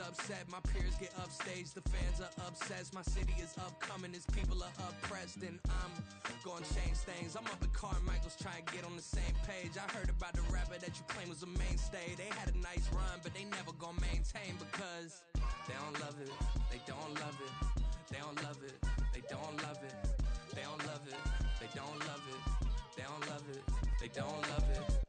upset, my peers get upstaged, the fans are obsessed. My city is upcoming, his people are oppressed, and I'm gonna change things. I'm up at Carmichael's trying to get on the same page. I heard about the rapper that you claim was a mainstay. They had a nice run, but they never gonna maintain because they don't love it, they don't love it, they don't love it, they don't love it, they don't love it, they don't love it, they don't love it, they don't love it.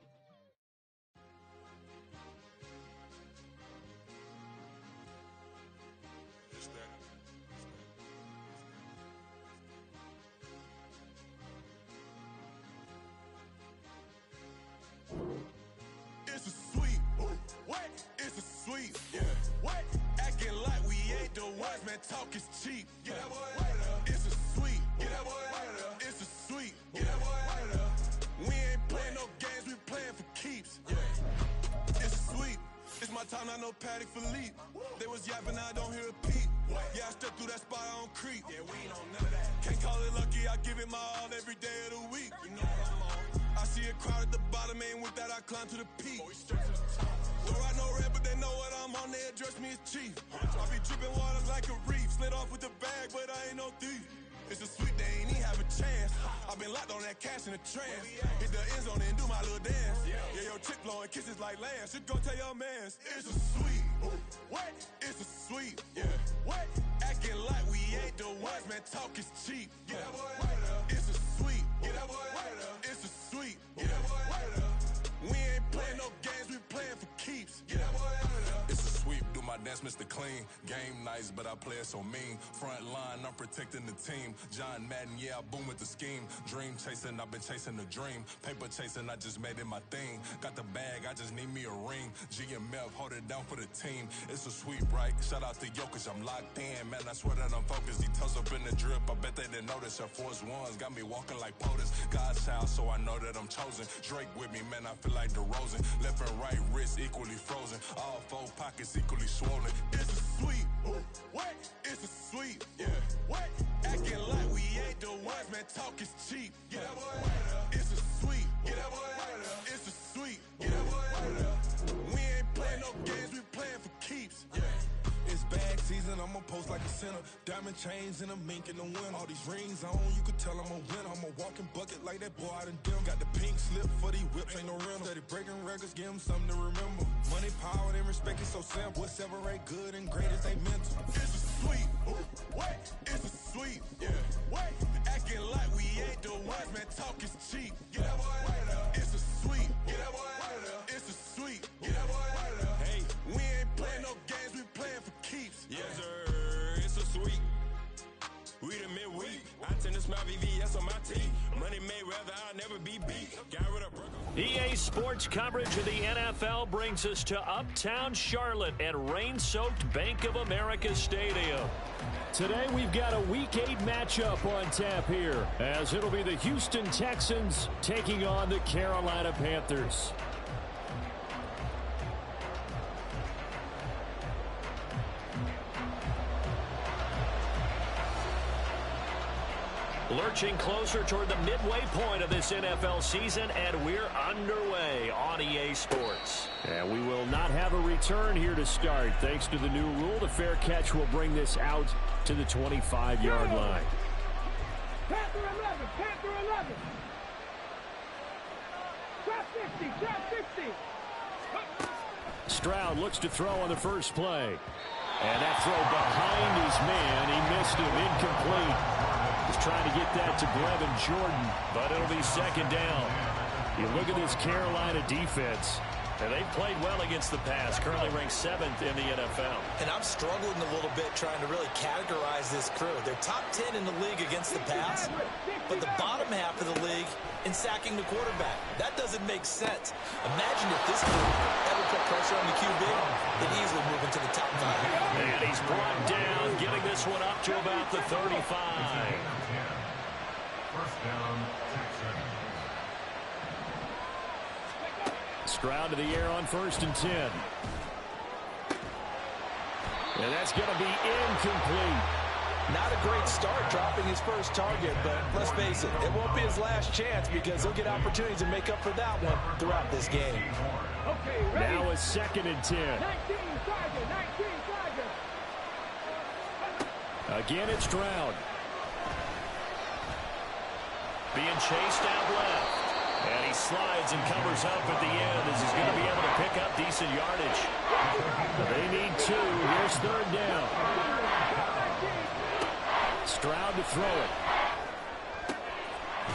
It's a sweep. What? It's a sweep. Yeah. What? Acting like we ain't the ones, man. Talk is cheap. Get that boy out of there. It's a sweep. Get that boy out of there. It's a sweep. Get that boy out of there. We ain't playing no games, we playing for keeps. Yeah. It's a sweep. It's my time, not no Patty Philippe. They was yapping, I don't hear a peep. Yeah, I step through that spot, I don't creep. Yeah, we ain't on none of that. Can't call it lucky, I give it my all every day of the week. You know what I'm on. I see a crowd at the bottom, and with that I climb to the peak. Don't ride no red, but they know what I'm on, they address me as chief. I be dripping water like a reef, slid off with the bag, but I ain't no thief. It's a sweet, they ain't even have a chance. I've been locked on that cash in a trance. Hit the end zone and do my little dance. Yeah, your chick blowing kisses like Lance. You go tell your mans. It's a sweet. What? It's a sweet. Yeah. What? Acting like we ain't the ones, man. Talk is cheap. Get that boy out of there. It's a sweet. Get that boy out of there. It's a sweet. Get that boy out of there. We ain't playing no games, we playing for keeps. Get that boy out of there. It's a sweep, do my dance, Mr. Clean. Game nice, but I play it so mean. Front line, I'm protecting the team. John Madden, yeah, I boom with the scheme. Dream chasing, I've been chasing the dream. Paper chasing, I just made it my thing. Got the bag, I just need me a ring. GMF, hold it down for the team. It's a sweep, right? Shout out to Jokic, I'm locked in. Man, I swear that I'm focused. He toes up in the drip, I bet they didn't notice. Air Force Ones got me walking like POTUS. God's child, so I know that I'm chosen. Drake with me, man, I feel like DeRozan. Left and right wrist equally frozen. All four pockets equally swollen. It's a sweep. What? It's a sweep. Yeah. What? Acting like we ain't the ones, man. Talk is cheap. Get that boy out of there. It's a sweep. Get that boy out of there. It's a sweep. Get that boy out of there. We ain't playing no games, we playing for keeps. Yeah. It's bag season, I'ma post like a sinner. Diamond chains and a mink in the wind. All these rings on, you could tell I'm a winner. I'm a walking bucket like that boy out in dim. Got the pink slip for these whips, ain't no rental. Steady breaking records, give them something to remember. Money, power, and respect is so simple. What separate good and great is they mental. It's a sweep. What? It's a sweep. Yeah. What? Acting like we ain't the ones, man. Talk is cheap. Get that boy out of there. It's a sweep. Get that boy out of there. It's a sweep. Get that boy out of there. Hey, we ain't playing no games, we playing for keeps. Yes, sir. It's a sweep. We the midweek. I tend to smile VVS on my teeth. Money made rather I'll never be beat. Got rid of EA Sports coverage of the NFL brings us to Uptown Charlotte at rain-soaked Bank of America Stadium. Today we've got a Week 8 matchup on tap here, as it'll be the Houston Texans taking on the Carolina Panthers. Lurching closer toward the midway point of this NFL season, and we're underway on EA Sports. And we will not have a return here to start. Thanks to the new rule, the fair catch will bring this out to the 25-yard line. Panther 11, Panther 11. Trap 50, trap 50. Stroud looks to throw on the first play. And that throw behind his man, he missed him, incomplete. He's trying to get that to Brevin Jordan, but it'll be second down. You look at this Carolina defense, and they've played well against the pass, currently ranked 7th in the NFL. And I'm struggling a little bit trying to really categorize this crew. They're top 10 in the league against the pass, but the bottom half of the league in sacking the quarterback. That doesn't make sense. Imagine if this crew ever put pressure on the QB, they'd easily move into the top 5. And he's brought down, getting this one up to about the 35. First down, Texans. Stroud to the air on 1st and 10. And that's going to be incomplete. Not a great start dropping his first target, but let's face it, it won't be his last chance because he'll get opportunities to make up for that one throughout this game. Okay, ready? Now a 2nd and 10. 19 target, 19 target. Again, it's Stroud. Being chased out left. And he slides and covers up at the end as he's going to be able to pick up decent yardage. They need 2. Here's third down. Stroud to throw it.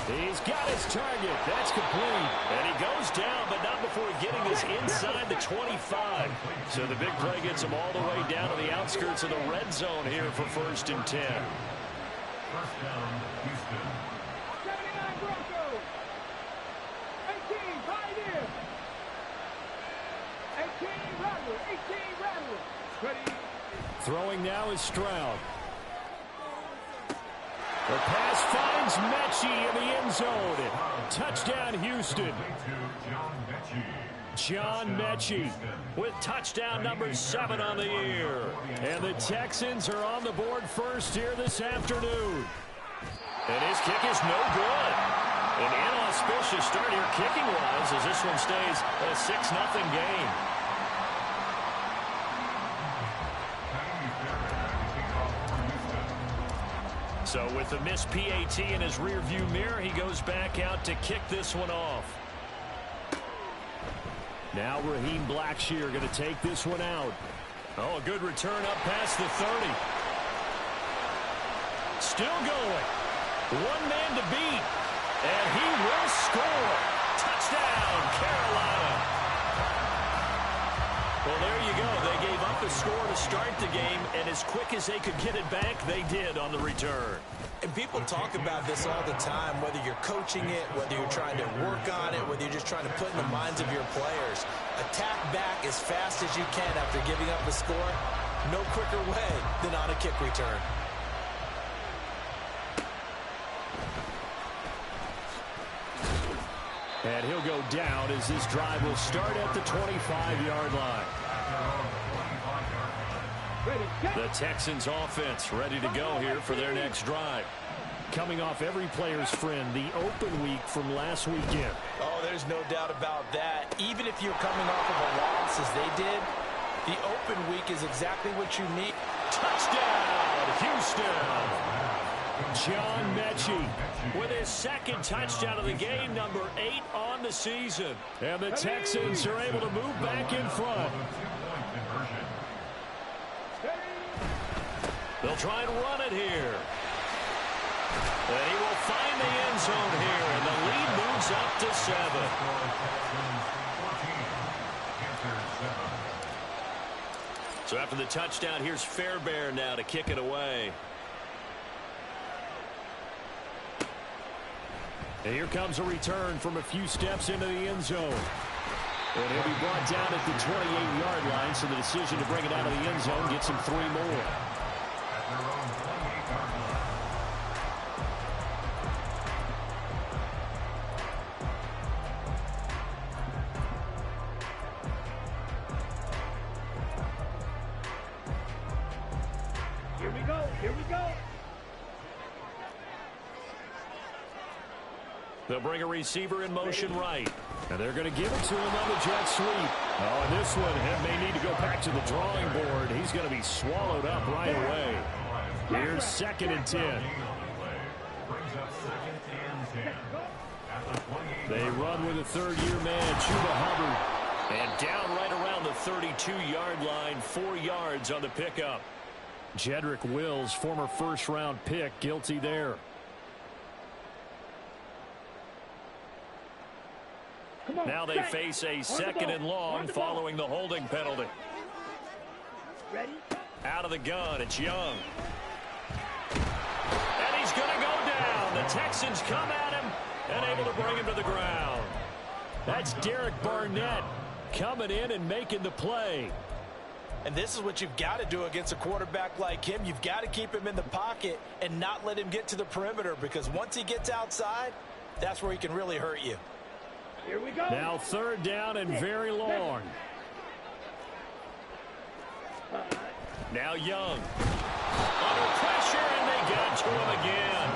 He's got his target. That's complete. And he goes down, but not before getting this inside the 25. So the big play gets him all the way down to the outskirts of the red zone here for 1st and 10. First down, Houston. 79 Broncos. 18 Pioneers. 18 Rattler. 18 Rattler. Ready. Throwing now is Stroud. The pass finds Mechie in the end zone. Touchdown, Houston. John Mechie with touchdown number 7 on the year. And the Texans are on the board first here this afternoon. And his kick is no good. An inauspicious start here kicking-wise as this one stays a 6-0 game. So with the missed PAT in his rearview mirror, he goes back out to kick this one off. Now Raheem Blackshear going to take this one out. Oh, a good return up past the 30. Still going. One man to beat. And he will score. Touchdown, Carolina. Well, there you go. They gave up a score to start the game, and as quick as they could get it back, they did on the return. And people talk about this all the time, whether you're coaching it, whether you're trying to work on it, whether you're just trying to put in the minds of your players. Attack back as fast as you can after giving up a score. No quicker way than on a kick return. And he'll go down as this drive will start at the 25-yard line. The Texans offense ready to go here for their next drive. Coming off every player's friend, the open week from last weekend. Oh, there's no doubt about that. Even if you're coming off of a loss as they did, the open week is exactly what you need. Touchdown, Houston! John Mechie with his 2nd touchdown of the game, number 8 on the season. And the Texans are able to move back in front. They'll try and run it here. And he will find the end zone here, and the lead moves up to 7. So after the touchdown, here's Fairbairn now to kick it away. And here comes a return from a few steps into the end zone. And he'll be brought down at the 28-yard line, so the decision to bring it out of the end zone gets him 3 more. Here we go. Here we go. They'll bring a receiver in motion right. And they're going to give it to him on the jet sweep. Oh, and this one may need to go back to the drawing board. He's going to be swallowed up right away. Here's 2nd and 10. They run with a third-year man, Chuba Hubbard. And down right around the 32-yard line, 4 yards on the pickup. Jedrick Wills, former first-round pick, guilty there. Now they face a 2nd and long following the holding penalty. Ready? Out of the gun, it's Young. And he's going to go down. The Texans come at him and able to bring him to the ground. That's Derek Barnett coming in and making the play. And this is what you've got to do against a quarterback like him. You've got to keep him in the pocket and not let him get to the perimeter, because once he gets outside, that's where he can really hurt you. Here we go. Now 3rd down and very long. Now Young. Under pressure, and they got to him again.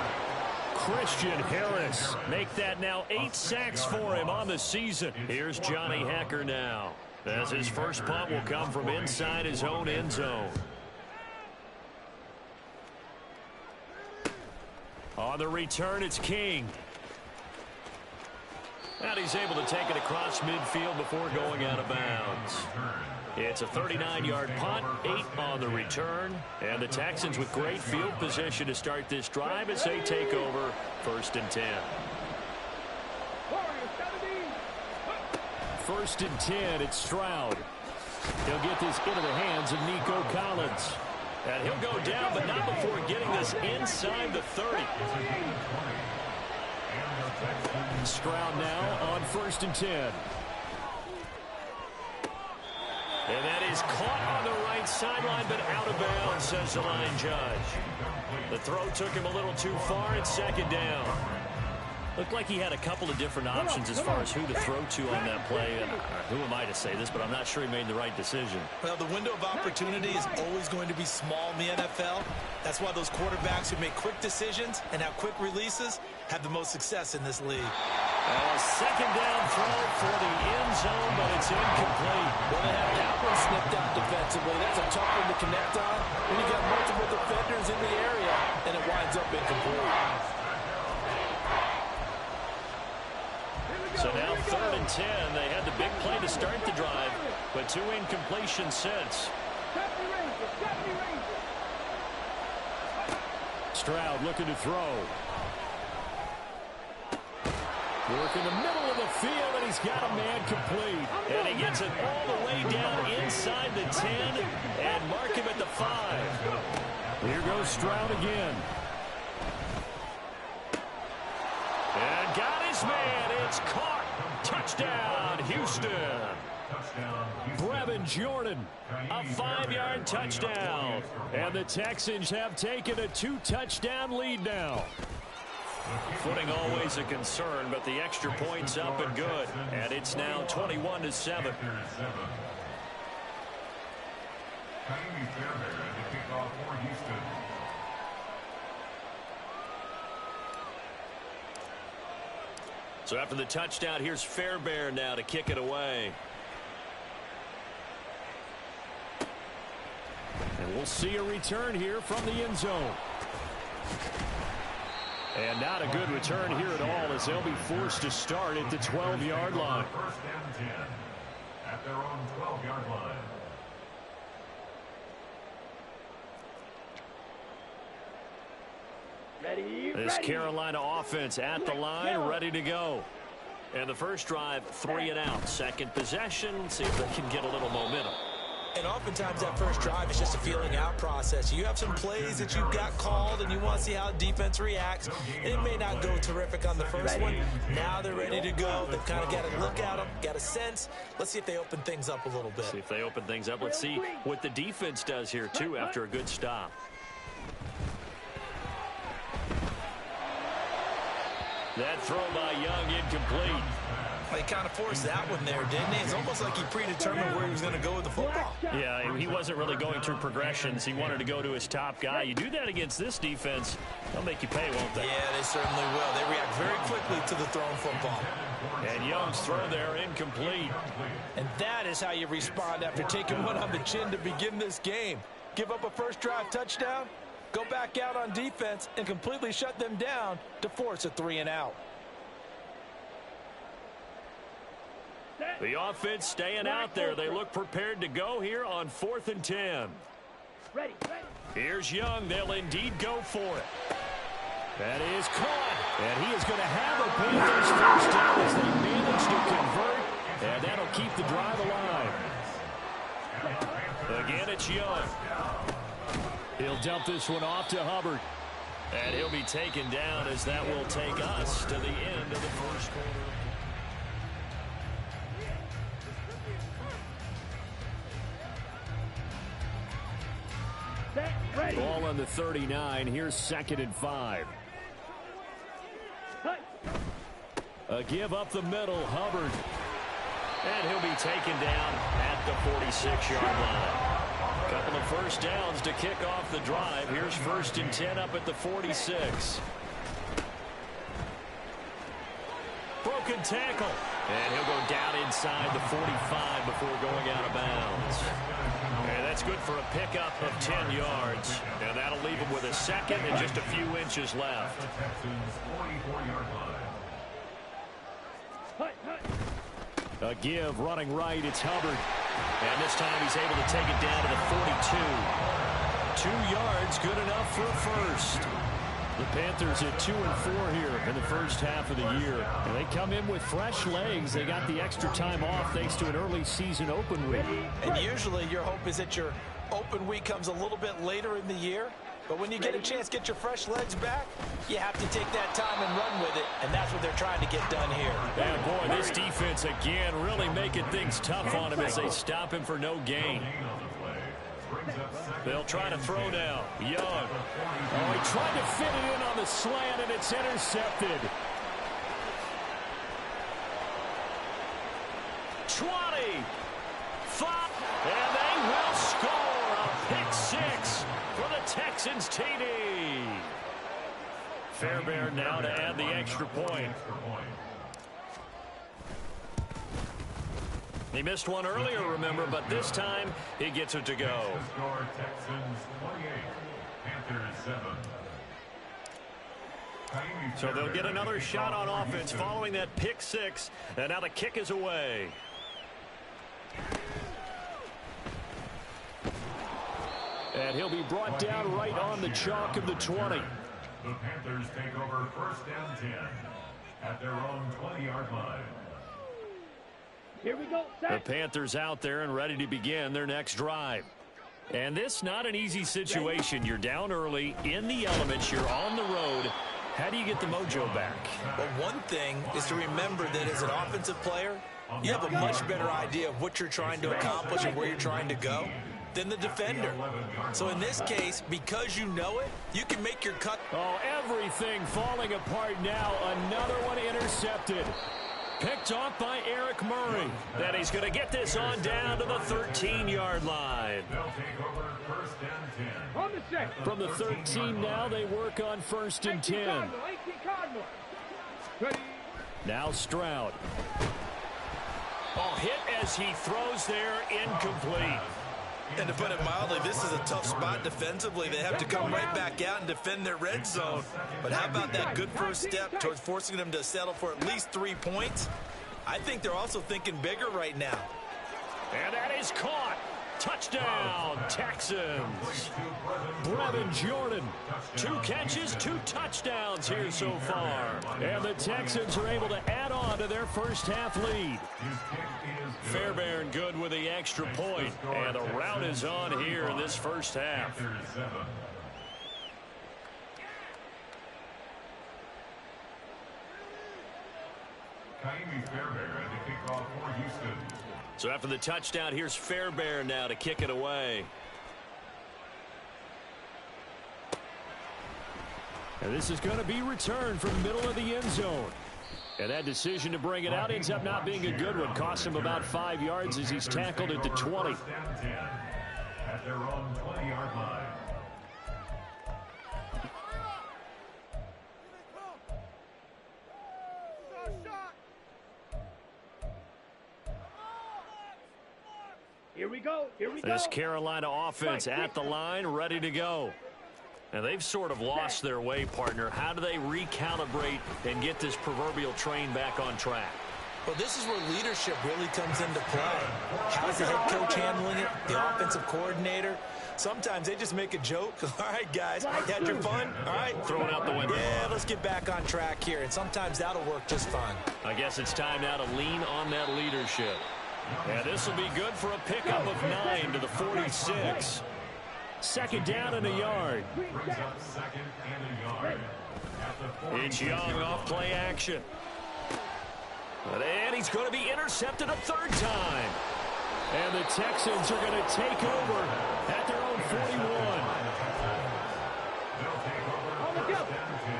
Christian Harris make that now 8 sacks for him on the season. Here's Johnny Hekker now, as his first punt will come from inside his own end zone. On the return, it's King. And he's able to take it across midfield before going out of bounds. It's a 39-yard punt, 8 on the return. And the Texans with great field position to start this drive as they take over 1st and 10. 1st and 10, it's Stroud. He'll get this into the hands of Nico Collins. And he'll go down, but not before getting this inside the 30. Stroud now on 1st and 10. And that is caught on the right sideline, but out of bounds, says the line judge. The throw took him a little too far. It's 2nd down. Looked like he had a couple of different options as far as who to throw to on that play. And who am I to say this, but I'm not sure he made the right decision. Well, the window of opportunity is always going to be small in the NFL. That's why those quarterbacks who make quick decisions and have quick releases have the most success in this league. A 2nd down throw for the end zone, but it's incomplete. Well, they have that one snipped out defensively. That's a tough one to connect on. When you got multiple defenders in the area, and it winds up incomplete. So now 3rd and 10. They had the big play to start the drive, but 2 incompletions since. Stroud looking to throw. Work in the middle of the field, and he's got a man complete. And he gets it all the way down inside the 10 and mark him at the 5. Here goes Stroud again. And got his man. It's caught. Touchdown, Houston. Brevin Jordan, a 5-yard touchdown. And the Texans have taken a 2-touchdown lead now. Footing always a concern, but the extra point's up and good. And it's now 21-7. So after the touchdown, here's Fairbairn now to kick it away. And we'll see a return here from the end zone. And not a good return here at all, as they'll be forced to start at the 12-yard line. 1st and 10 at their own 12-yard line. This Carolina offense at the line, ready to go. And the first drive, 3 and out. Second possession, see if they can get a little momentum. And oftentimes that first drive is just a feeling out process. You have some plays that you've got called and you want to see how defense reacts. It may not go terrific on the first one. Now they're ready to go. They've kind of got a look at them, got a sense. Let's see if they open things up a little bit. See if they open things up. Let's see what the defense does here, too, after a good stop. That throw by Young incomplete. He kind of forced that one there, didn't he? It's almost like he predetermined where he was going to go with the football. Yeah, he wasn't really going through progressions. He wanted to go to his top guy. You do that against this defense, they'll make you pay, won't they? Yeah, they certainly will. They react very quickly to the thrown football. And Young's throw there incomplete. And that is how you respond after taking one on the chin to begin this game. Give up a first drive touchdown, go back out on defense, and completely shut them down to force a 3 and out. The offense staying out there. They look prepared to go here on 4th and 10. Ready. Here's Young. They'll indeed go for it. That is caught. And he is going to have a Panthers first down as they manage to convert. And that'll keep the drive alive. Again, it's Young. He'll dump this one off to Hubbard. And he'll be taken down as that will take us to the end of the first quarter. Ball on the 39. Here's 2nd and 5. A give up the middle. Hubbard. And he'll be taken down at the 46-yard line. Couple of first downs to kick off the drive. Here's 1st and 10 up at the 46. Broken tackle. And he'll go down inside the 45 before going out of bounds. And that's good for a pickup of 10 yards. And that'll leave him with with a second and just a few inches left. The Texans' 44-yard line. A give, running right, it's Hubbard. And this time he's able to take it down to the 42. 2 yards, good enough for a first. The Panthers at 2-4 here in the first half of the year. And they come in with fresh legs. They got the extra time off thanks to an early season open week. And usually your hope is that your open week comes a little bit later in the year. But when you get a chance to get your fresh legs back, you have to take that time and run with it. And that's what they're trying to get done here. And boy, this defense again really making things tough on him as they stop him for no gain. They'll try to throw now. Young. Oh, he tried to fit it in on the slant, and it's intercepted. 20. 5. And they will score a pick 6 for the Texans TD. Fairbairn now to add the extra point. He missed one earlier, remember, but this time he gets it to go. Texans 28, Panthers 7. So they'll get another shot on offense following that pick 6, and now the kick is away. And he'll be brought down right on the chalk of the 20. The Panthers take over first and 10 at their own 20-yard line. Here we go, the Panthers out there and ready to begin their next drive. And this not an easy situation. You're down early, in the elements, you're on the road. How do you get the mojo back? Well, one thing is to remember that as an offensive player, you have a much better idea of what you're trying to accomplish and where you're trying to go than the defender. So in this case, because you know it, you can make your cut. Oh, everything falling apart now. Another one intercepted. Picked off by Eric Murray. Then he's going to get this on down to the 13-yard line. From the 13 now, they work on first and 10. Now Stroud. Oh, hit as he throws there, incomplete. And to put it mildly, this is a tough spot defensively. They have to come right back out and defend their red zone. But how about that good first step towards forcing them to settle for at least 3 points? I think they're also thinking bigger right now. And that is caught. Touchdown, Texans. Brevin Jordan. 2 catches, 2 touchdowns here so far. And the Texans are able to add on to their first half lead. Fairbairn good with the extra point. And the rout is on here in this first half. So after the touchdown, here's Fairbairn now to kick it away. And this is going to be returned from the middle of the end zone. And that decision to bring it out ends up not being a good one. Costs him about 5 yards as he's tackled at the 20. At their own 20-yard line. Here we go. Here we go. This Carolina offense at the line, ready to go. And they've sort of lost their way, partner. How do they recalibrate and get this proverbial train back on track? Well, this is where leadership really comes into play. How's the head coach handling it? The offensive coordinator? Sometimes they just make a joke. All right, guys, you had your fun? All right. Throw it out the window. Yeah, let's get back on track here. And sometimes that'll work just fine. I guess it's time now to lean on that leadership. And this will be good for a pickup of 9 to the 46. Second down and a yard. It's Young off play action. And he's going to be intercepted a 3rd time. And the Texans are going to take over at their own 41.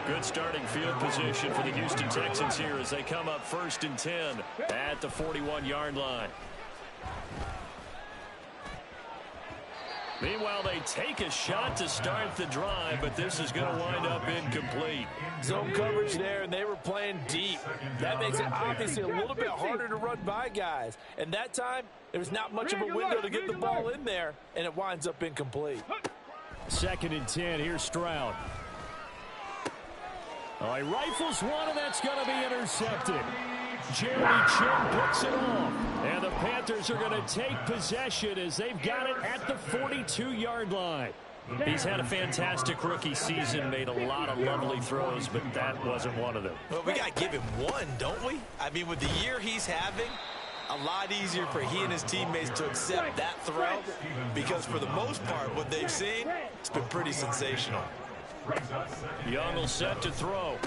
Good starting field position for the Houston Texans here as they come up first and 10 at the 41-yard line. Meanwhile, they take a shot to start the drive, but this is going to wind up incomplete. Zone coverage there, and they were playing deep. That makes it obviously a little bit harder to run by guys. And that time, there was not much of a window to get the ball in there, and it winds up incomplete. 2nd and 10. Here's Stroud. Oh, he rifles one, and that's going to be intercepted. Jeremy Chin picks it off. And the Panthers are going to take possession as they've got it at the 42-yard line. He's had a fantastic rookie season, made a lot of lovely throws, but that wasn't one of them. Well, we got to give him one, don't we? I mean, with the year he's having, a lot easier for he and his teammates to accept that throw because for the most part, what they've seen, it's been pretty sensational. Young will set to throw.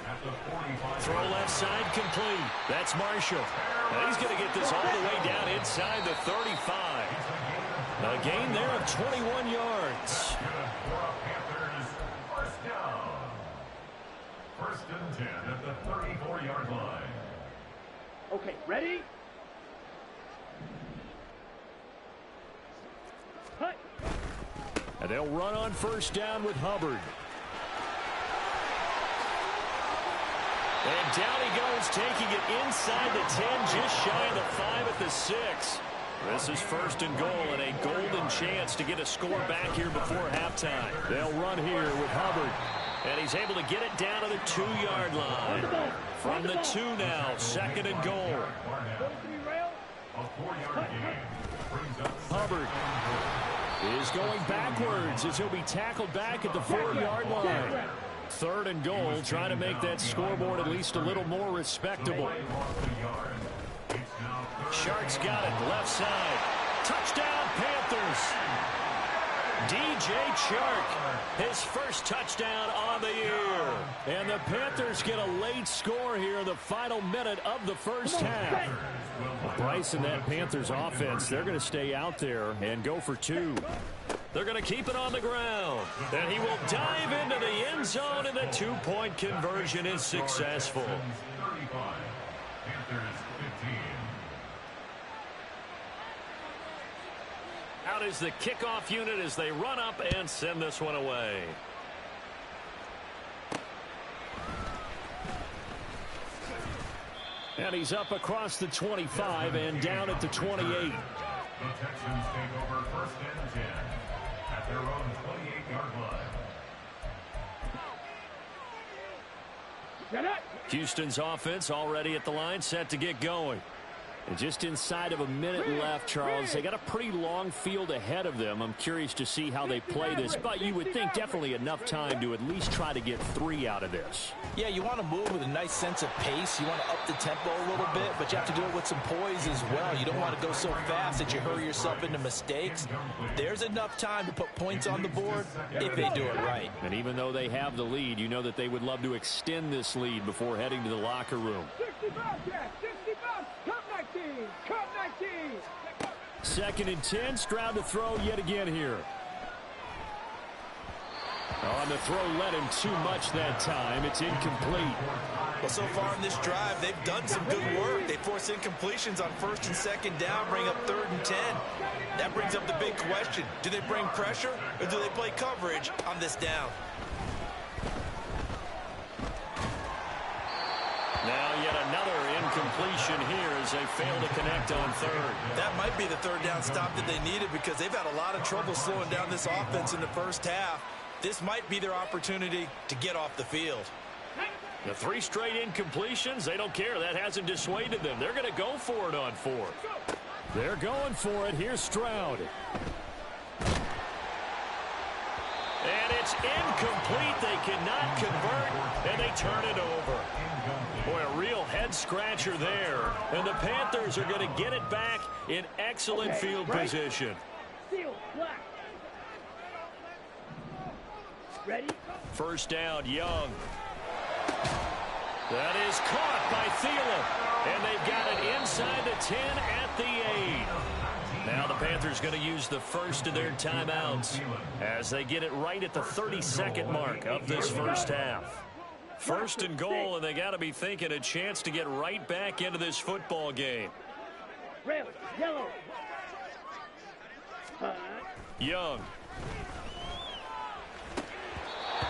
Throw left side complete. That's Marshall. Now he's going to get this all the way down inside the 35. A gain there of 21 yards. First and 10 at the 34-yard line. Okay, ready? Cut. And they'll run on first down with Hubbard. And down he goes, taking it inside the 10, just shy of the 5 at the 6. This is 1st and goal and a golden chance to get a score back here before halftime. They'll run here with Hubbard. And he's able to get it down to the 2-yard line. From the 2 now, 2nd and goal. Hubbard is going backwards as he'll be tackled back at the 4-yard line. 3rd and goal, trying to make that scoreboard at least a little more respectable. Shark's got it, left side. Touchdown, Panthers. DJ Chark, his first touchdown on the year. And the Panthers get a late score here in the final minute of the first half. Bryce and that Panthers offense, they're going to stay out there and go for 2. They're going to keep it on the ground. And he will dive into the end zone, and the 2-point conversion is successful. Out is the kickoff unit as they run up and send this one away. And he's up across the 25 and down at the 28. The Texans take over 1st and 10 at their own 28-yard line. Houston's offense already at the line, set to get going. And just inside of a minute left, Charles. They got a pretty long field ahead of them. I'm curious to see how they play this, but you would think definitely enough time to at least try to get 3 out of this. Yeah, you want to move with a nice sense of pace. You want to up the tempo a little bit, but you have to do it with some poise as well. You don't want to go so fast that you hurry yourself into mistakes. There's enough time to put points on the board if they do it right. And even though they have the lead, you know that they would love to extend this lead before heading to the locker room. 60 bucks, yeah, 60 bucks. Come 19, come 19. 2nd and 10, Stroud to throw yet again here. On the throw, led him too much that time. It's incomplete. Well, so far in this drive, they've done some good work. They force incompletions on 1st and 2nd down, bring up 3rd and 10. That brings up the big question. Do they bring pressure or do they play coverage on this down? Now yet another incompletion here as they fail to connect on 3rd. That might be the 3rd down stop that they needed because they've had a lot of trouble slowing down this offense in the first half. This might be their opportunity to get off the field. The 3 straight incompletions, they don't care. That hasn't dissuaded them. They're going to go for it on 4th. They're going for it. Here's Stroud. And it's incomplete. They cannot convert, and they turn it over. Boy, a real head-scratcher there. And the Panthers are going to get it back in excellent field position. Seal, black. Ready? First down, Young. That is caught by Thielen. And they've got it inside the 10 at the 8. Now the Panthers going to use the first of their timeouts as they get it right at the 32nd mark of this first half. 1st and goal, and they got to be thinking a chance to get right back into this football game. Red, yellow. Young.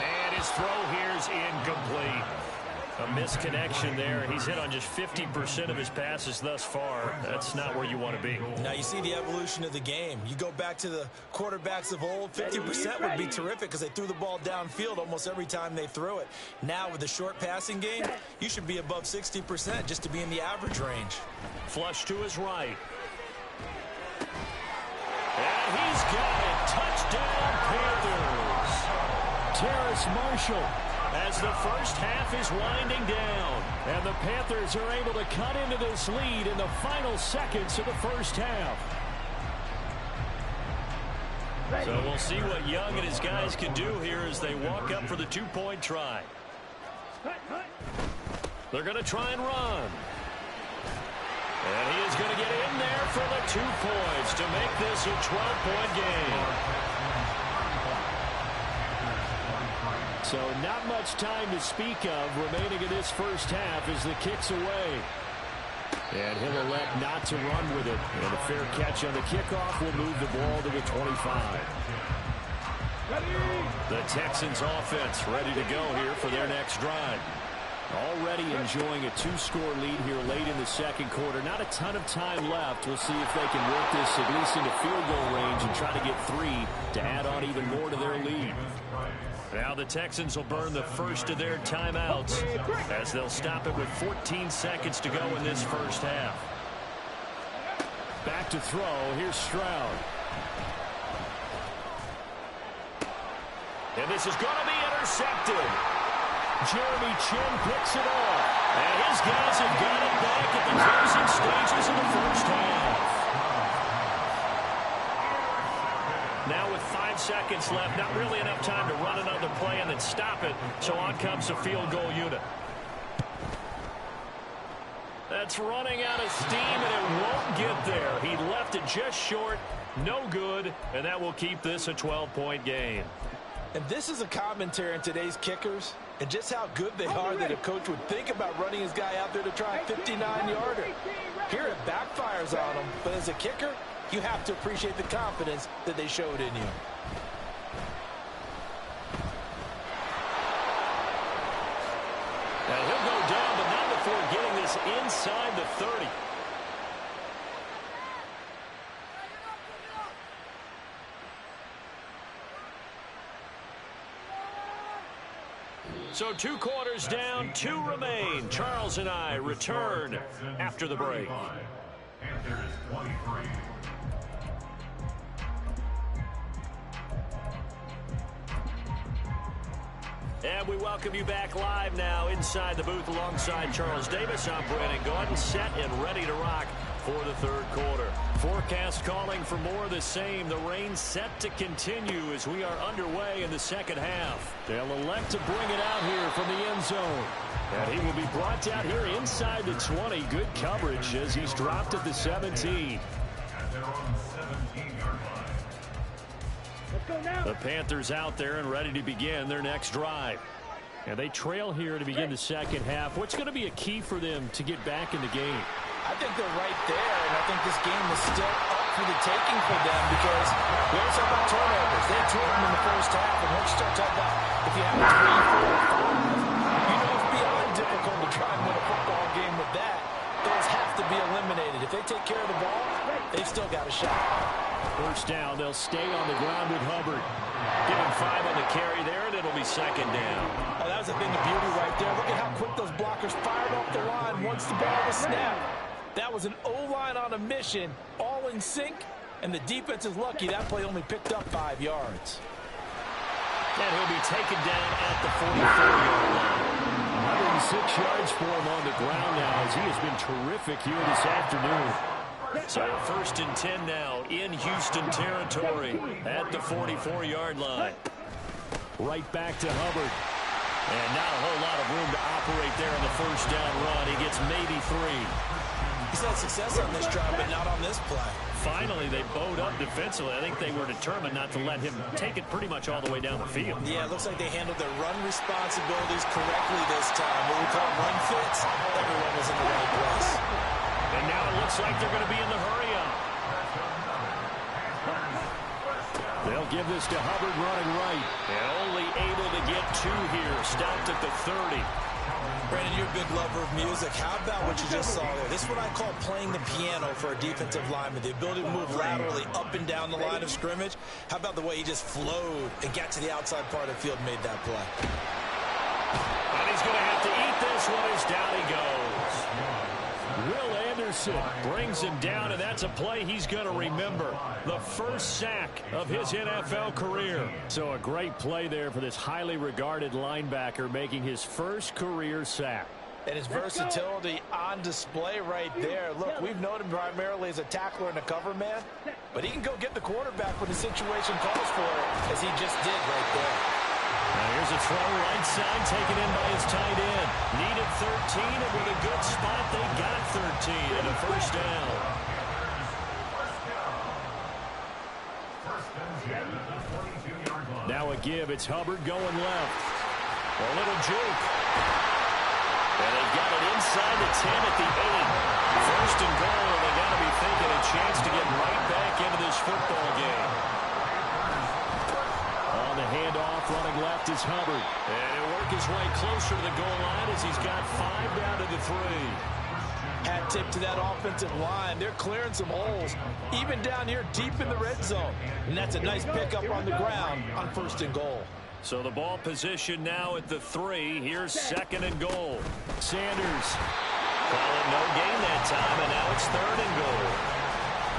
And his throw here is incomplete. A misconnection there. He's hit on just 50% of his passes thus far. That's not where you want to be. Now you see the evolution of the game. You go back to the quarterbacks of old, 50% would be terrific because they threw the ball downfield almost every time they threw it. Now with the short passing game, you should be above 60% just to be in the average range. Flush to his right. And he's got it. Touchdown, Panthers. Terrace Marshall, as the first half is winding down. And the Panthers are able to cut into this lead in the final seconds of the first half. So we'll see what Young and his guys can do here as they walk up for the two-point try. They're going to try and run. And he is going to get in there for the 2 points to make this a 12-point game. So not much time to speak of remaining in this first half as the kick's away. And he'll elect not to run with it. And a fair catch on the kickoff will move the ball to the 25. The Texans offense ready to go here for their next drive. Already enjoying a 2-score lead here late in the second quarter. Not a ton of time left. We'll see if they can work this at least into field goal range and try to get 3 to add on even more to their lead. Now the Texans will burn the first of their timeouts as they'll stop it with 14 seconds to go in this first half. Back to throw. Here's Stroud. And this is going to be intercepted. Jeremy Chin picks it off. And his guys have got it back at the closing stages of the first half. Now with 5 seconds left, not really enough time to run another play and then stop it. So on comes the field goal unit. That's running out of steam, and it won't get there. He left it just short. No good, and that will keep this a 12-point game. And this is a commentary on today's kickers and just how good they are that a coach would think about running his guy out there to try a 59-yarder. Here it backfires on him, but as a kicker, you have to appreciate the confidence that they showed in you. Now he'll go down, but not before getting this inside the 30. So 2 quarters down, 2 remain. Charles and I return after the break. Panthers 23. And we welcome you back live now inside the booth alongside Charles Davis. I'm Brandon Gordon, set and ready to rock for the third quarter. Forecast calling for more of the same. The rain set to continue as we are underway in the second half. They'll elect to bring it out here from the end zone. And he will be brought down here inside the 20. Good coverage as he's dropped at the 17. At their own 17-yard line. The Panthers out there and ready to begin their next drive. And they trail here to begin the second half. What's going to be a key for them to get back in the game? I think they're right there, and I think this game is still up for the taking for them because we always talk about turnovers. They had 2 of them in the first half, and once you start talking about if you have 3, 4, 5, you know it's beyond difficult to try and win a football game with that. Those have to be eliminated. If they take care of the ball, they've still got a shot. First down, they'll stay on the ground with Hubbard. Give him 5 on the carry there, and it'll be second down. Oh, that was a thing of beauty right there. Look at how quick those blockers fired off the line once the ball was snapped. That was an O-line on a mission, all in sync, and the defense is lucky that play only picked up 5 yards. And he'll be taken down at the 44-yard line. 106 yards for him on the ground now as he has been terrific here this afternoon. So first and 10 now in Houston territory at the 44-yard line. Right back to Hubbard. And not a whole lot of room to operate there in the first down run. He gets maybe 3. He's had success on this drive, but not on this play. Finally, they bowed up defensively. I think they were determined not to let him take it pretty much all the way down the field. Yeah, it looks like they handled their run responsibilities correctly this time. What we call run fits, everyone was in the right place. And now it looks like they're going to be in the hurry-up. They'll give this to Hubbard running right. And only able to get 2 here. Stopped at the 30. Brandon, you're a big lover of music. How about what you just saw there? This is what I call playing the piano for a defensive lineman. The ability to move laterally up and down the line of scrimmage. How about the way he just flowed and got to the outside part of the field and made that play? And he's going to have to eat this one as down he goes. Will Anderson brings him down, and that's a play he's going to remember. The first sack of his NFL career. So a great play there for this highly regarded linebacker, making his first career sack. And his versatility on display right there. Look, we've known him primarily as a tackler and a cover man, but he can go get the quarterback when the situation calls for it, as he just did right there. Now here's a throw right side taken in by his tight end. Needed 13, and with a good spot, they got 13 and a first down. Now a give. It's Hubbard going left. A little juke. And they've got it inside the 10 at the 8. First and goal, and they got to be thinking a chance to get right back into this football game. On the handoff, running left is Hubbard. And he'll work his way closer to the goal line as he's got 5 down to the 3. Hat tip to that offensive line. They're clearing some holes, even down here deep in the red zone. And that's a nice pickup on the ground on first and goal. So the ball position now at the 3. Here's second and goal. Sanders calling no gain that time, and now it's third and goal.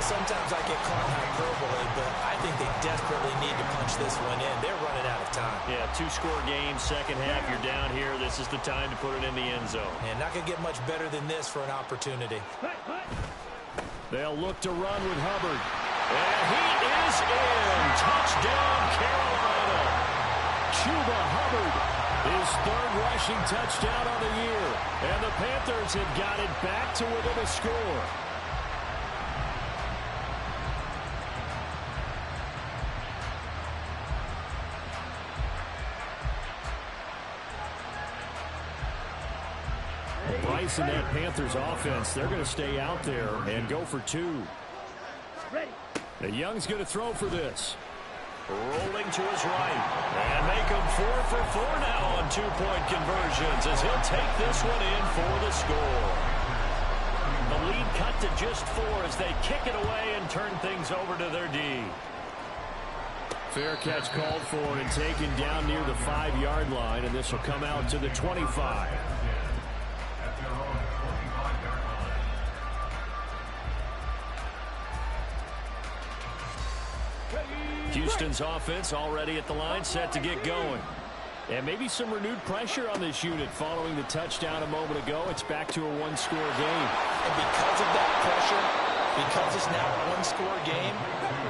Sometimes I get caught in hyperbole, but I think they desperately need to punch this one in. They're running out of time. Yeah, 2-score game, second half, you're down here. This is the time to put it in the end zone. And not going to get much better than this for an opportunity. They'll look to run with Hubbard. And he is in. Touchdown, Carolina. Chuba Hubbard, his third rushing touchdown on the year. And the Panthers have got it back to within a score. Price and that Panthers offense, they're going to stay out there and go for 2. Now Young's going to throw for this. Rolling to his right. And make him 4 for 4 now on 2-point conversions as he'll take this one in for the score. The lead cut to just 4 as they kick it away and turn things over to their D. Fair catch called for and taken down near the 5-yard line, and this will come out to the 25. Houston's offense already at the line, set to get going. And maybe some renewed pressure on this unit following the touchdown a moment ago. It's back to a 1-score game. And because of that pressure, because it's now a 1-score game,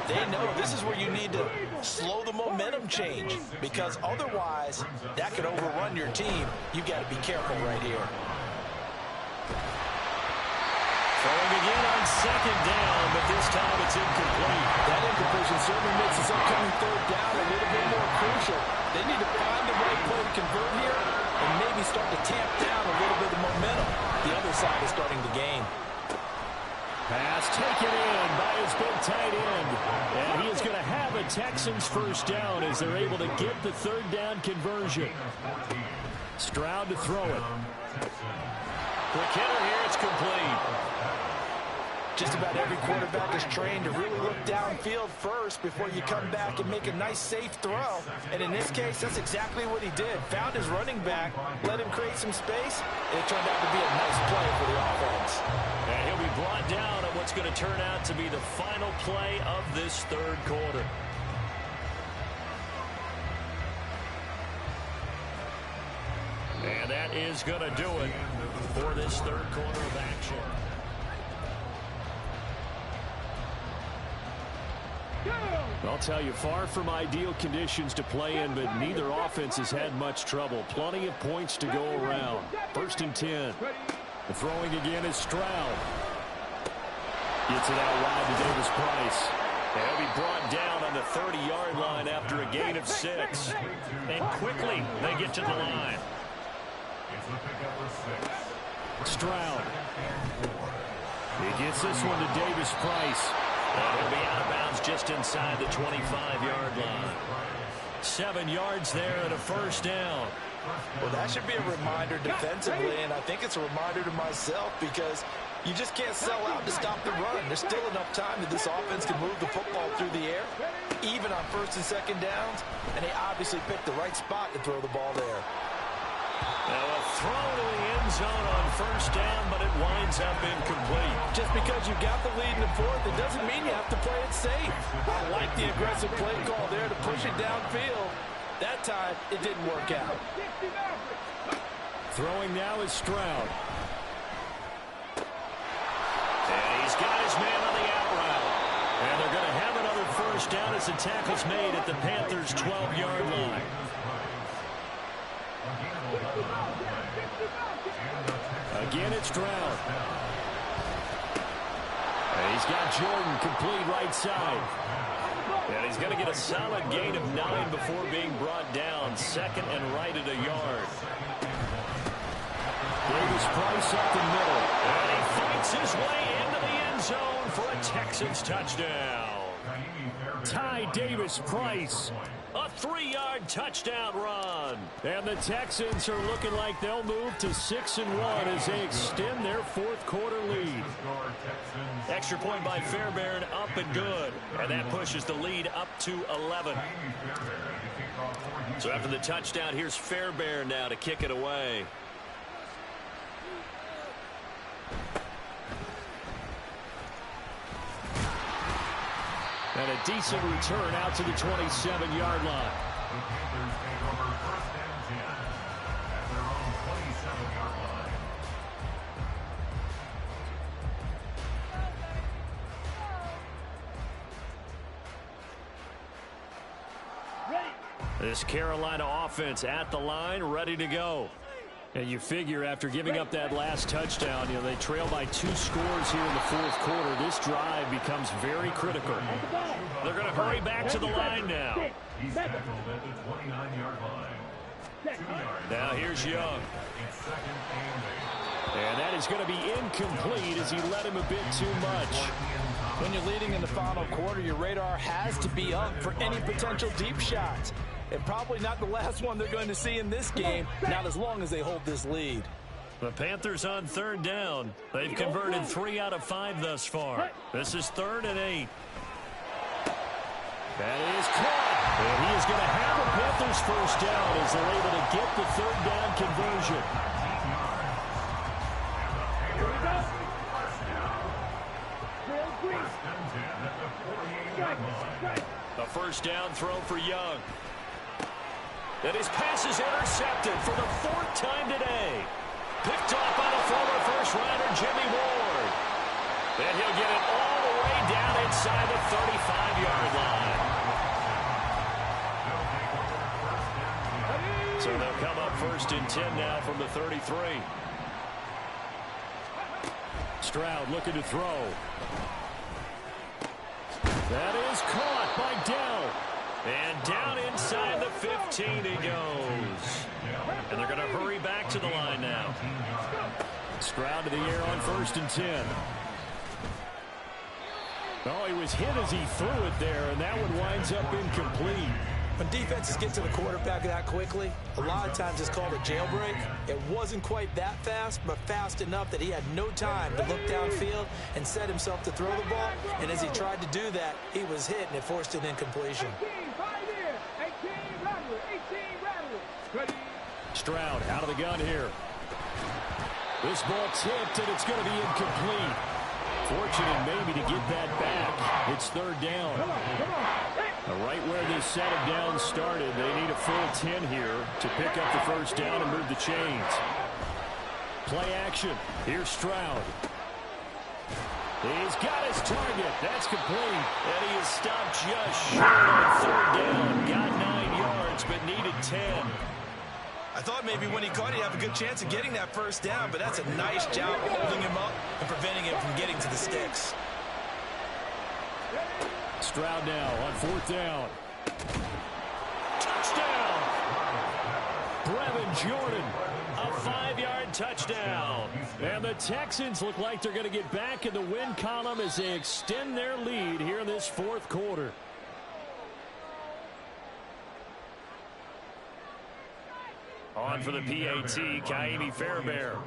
they know this is where you need to slow the momentum change, because otherwise that could overrun your team. You've got to be careful right here. Throwing again on second down, but this time it's incomplete. That incompletion certainly makes this upcoming third down a little bit more crucial. They need to find the right play to convert here and maybe start to tamp down a little bit of momentum. The other side is starting to gain. Pass taken in by his big tight end. And he is going to have a Texans first down as they're able to get the third down conversion. Stroud to throw it. Quick hitter here, it's complete. Just about every quarterback is trained to really look downfield first before you come back and make a nice, safe throw. And in this case, that's exactly what he did. Found his running back, let him create some space, and it turned out to be a nice play for the offense. And he'll be brought down on what's going to turn out to be the final play of this third quarter. And that is going to do it for this third quarter of action. I'll tell you, far from ideal conditions to play in, but neither offense has had much trouble. Plenty of points to go around. First and 10. The throwing again is Stroud. Gets it out wide to Davis Price. And he'll be brought down on the 30-yard line after a gain of 6. And quickly they get to the line. Stroud. He gets this one to Davis Price. And he'll be out of bounds just inside the 25-yard line. 7 yards there and a first down. Well, that should be a reminder defensively, and I think it's a reminder to myself because you just can't sell out to stop the run. There's still enough time that this offense can move the football through the air, even on first and second downs, and they obviously picked the right spot to throw the ball there. Now a throw to the end zone on first down, but it winds up incomplete. Just because you've got the lead in the fourth, it doesn't mean you have to play it safe. I like the aggressive play call there to push it downfield. That time, it didn't work out. Throwing now is Stroud. And he's got his man on the out route. And they're going to have another first down as the tackle's made at the Panthers' 12-yard line. Again, it's Stroud. And he's got Jordan complete right side. And he's going to get a solid gain of 9 before being brought down. Second and right at a yard. Davis Price up the middle. And he fights his way into the end zone for a Texans touchdown. Ty Davis Price. A 3-yard touchdown run. And the Texans are looking like they'll move to 6-1 as they extend their fourth quarter lead. Extra point by Fairbairn, up and good. And that pushes the lead up to 11. So after the touchdown, here's Fairbairn now to kick it away. And a decent return out to the 27-yard line. This Carolina offense at the line, ready to go. And you figure after giving up that last touchdown, they trail by 2 scores here in the fourth quarter. This drive becomes very critical. They're going to hurry back to the line now. He's tackled at the 29-yard line. Now here's Young. And that is going to be incomplete as he led him a bit too much. When you're leading in the final quarter, your radar has to be up for any potential deep shots. And probably not the last one they're going to see in this game, not as long as they hold this lead. The Panthers on third down. They've converted 3 out of 5 thus far. This is 3rd and 8. That is caught. And he is going to have the Panthers first down as they're able to get the third down conversion. A first down throw for Young. And his pass is intercepted for the 4th time today. Picked off by the former first-rounder Jimmy Ward. And he'll get it all the way down inside the 35-yard line. So they'll come up 1st and 10 now from the 33. Stroud looking to throw. That is caught by Dell. And down inside the 15 he goes. And they're going to hurry back to the line now. Stroud to the air on 1st and 10. Oh, he was hit as he threw it there, and that one winds up incomplete. When defenses get to the quarterback that quickly, a lot of times it's called a jailbreak. It wasn't quite that fast, but fast enough that he had no time to look downfield and set himself to throw the ball. And as he tried to do that, he was hit, and it forced an incompletion. Stroud out of the gun here. This ball tipped, and it's going to be incomplete. Fortunate maybe to get that back. It's 3rd down. Right where this set of downs started, they need a full 10 here to pick up the first down and move the chains. Play action. Here's Stroud. He's got his target. That's complete. And he is stopped just short on 3rd down. Got 9 yards, but needed 10. I thought maybe when he caught it, he'd have a good chance of getting that first down, but that's a nice job holding him up and preventing him from getting to the sticks. Stroud now on 4th down. Touchdown! Brevin Jordan, a 5-yard touchdown. And the Texans look like they're going to get back in the win column as they extend their lead here in this 4th quarter. On for the PAT, Kaimi Fairbairn.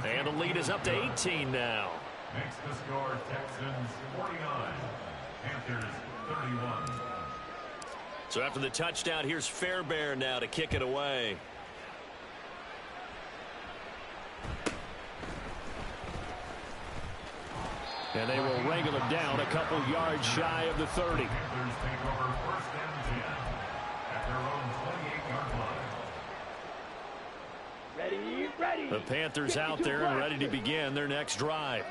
And the lead is up to 18 now. Makes the score Texans 49, Panthers 31. So after the touchdown, here's Fairbairn now to kick it away. And they will wrangle him down a couple yards shy of the 30. Panthers take over first and 10 at their own 28-yard line. Ready. The Panthers out there and ready to begin their next drive.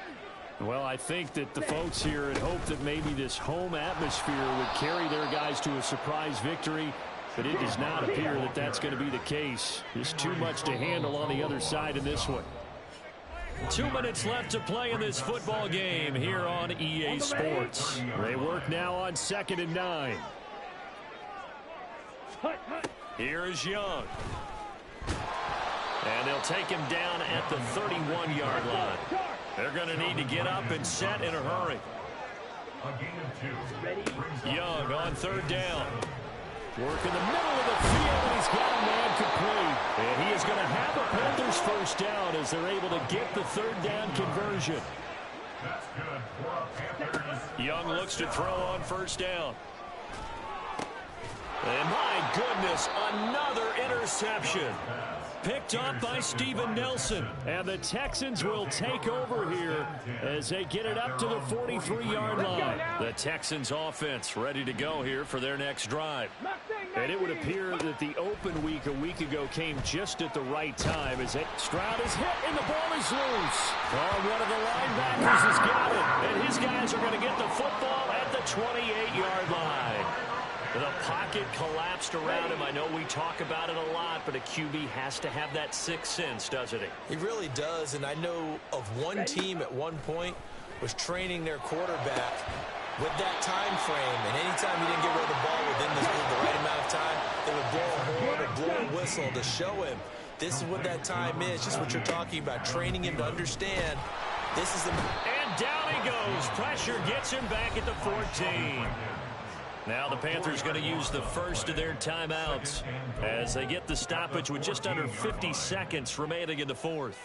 Well, I think that the folks here had hoped that maybe this home atmosphere would carry their guys to a surprise victory, but it does not appear that that's going to be the case. There's too much to handle on the other side in this one. 2 minutes left to play in this football game here on EA Sports. They work now on 2nd and 9. Here is Young. And they'll take him down at the 31-yard line. They're going to need to get up and set in a hurry. Young on 3rd down. Work in the middle of the field, and he's got a man complete. And he is going to have a Panthers first down as they're able to get the 3rd down conversion. That's good for Panthers. Young looks to throw on 1st down. And my goodness, another interception. Picked up by Steven Nelson. And the Texans will take over here as they get it up to the 43-yard line. The Texans offense ready to go here for their next drive. And it would appear that the open week a week ago came just at the right time as Stroud is hit and the ball is loose. Oh, one of the linebackers has got it. And his guys are going to get the football at the 28-yard line. The pocket collapsed around him. I know we talk about it a lot, but a QB has to have that sixth sense, doesn't he? He really does, and I know of one team at one point was training their quarterback with that time frame, and anytime he didn't get rid of the ball within the right amount of time, they would blow a horn or blow a whistle to show him this is what that time is, just what you're talking about, training him to understand this is the... And down he goes. Pressure gets him back at the 14. Now the Panthers going to use the first of their timeouts as they get the stoppage with just under 50 seconds remaining in the 4th.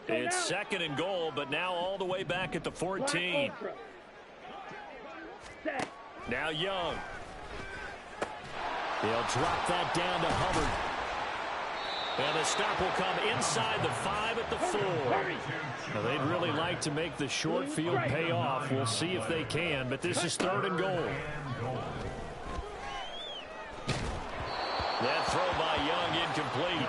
It's 2nd and goal, but now all the way back at the 14. Now Young. They'll drop that down to Hubbard. And the stop will come inside the 5 at the 4. Now, they'd really like to make the short field pay off. We'll see if they can, but this is 3rd and goal. That throw by Young incomplete.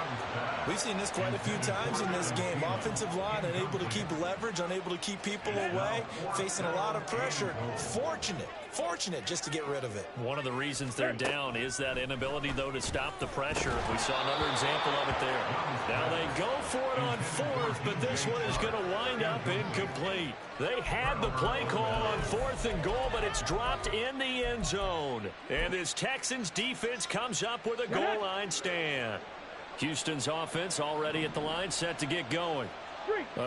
We've seen this quite a few times in this game. Offensive line unable to keep leverage, unable to keep people away, facing a lot of pressure. Fortunate just to get rid of it. One of the reasons they're down is that inability, though, to stop the pressure. We saw another example of it there. Now they go for it on 4th, but this one is going to wind up incomplete. They had the play call on 4th and goal, but it's dropped in the end zone. And this Texans defense comes up with a goal line stand. Houston's offense already at the line, set to get going.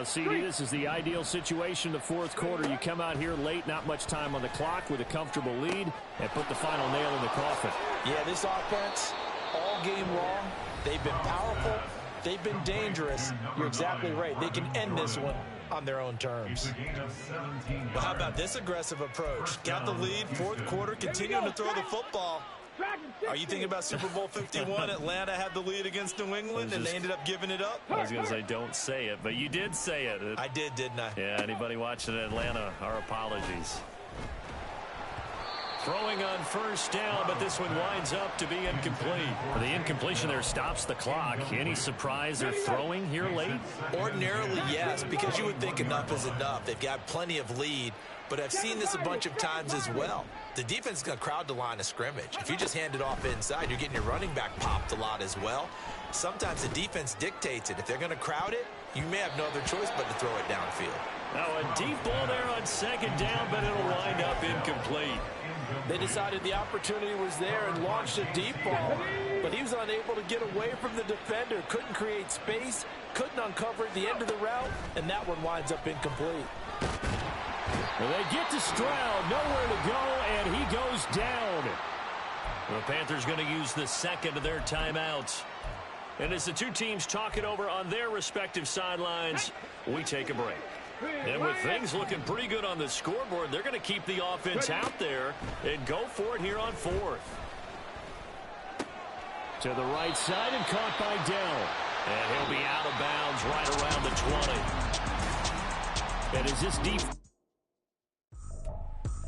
CD, this is the ideal situation, the 4th quarter. You come out here late, not much time on the clock with a comfortable lead, and put the final nail in the coffin. Yeah, this offense, all game long, they've been powerful, they've been dangerous. You're exactly right. They can end this one on their own terms. Well, how about this aggressive approach? Got the lead, 4th quarter, continuing to throw the football. Are you thinking about Super Bowl 51? Atlanta had the lead against New England, and they ended up giving it up? I was going to say, don't say it, but you did say it. I did, didn't I? Yeah, anybody watching Atlanta, our apologies. Throwing on 1st down, but this one winds up to be incomplete. The incompletion there stops the clock. Any surprise they're throwing here late? Ordinarily, yes, because you would think enough is enough. They've got plenty of lead, but I've seen this a bunch of times as well. The defense is going to crowd the line of scrimmage. If you just hand it off inside, you're getting your running back popped a lot as well. Sometimes the defense dictates it. If they're going to crowd it, you may have no other choice but to throw it downfield. Now a deep ball there on 2nd down, but it'll wind up incomplete. They decided the opportunity was there and launched a deep ball, but he was unable to get away from the defender, couldn't create space, couldn't uncover the end of the route, and that one winds up incomplete. And they get to Stroud, nowhere to go, and he goes down. The Panthers going to use the second of their timeouts. And as the two teams talk it over on their respective sidelines, we take a break. And with things looking pretty good on the scoreboard, they're going to keep the offense out there and go for it here on fourth. To the right side and caught by Dell. And he'll be out of bounds right around the 20. And is this deep?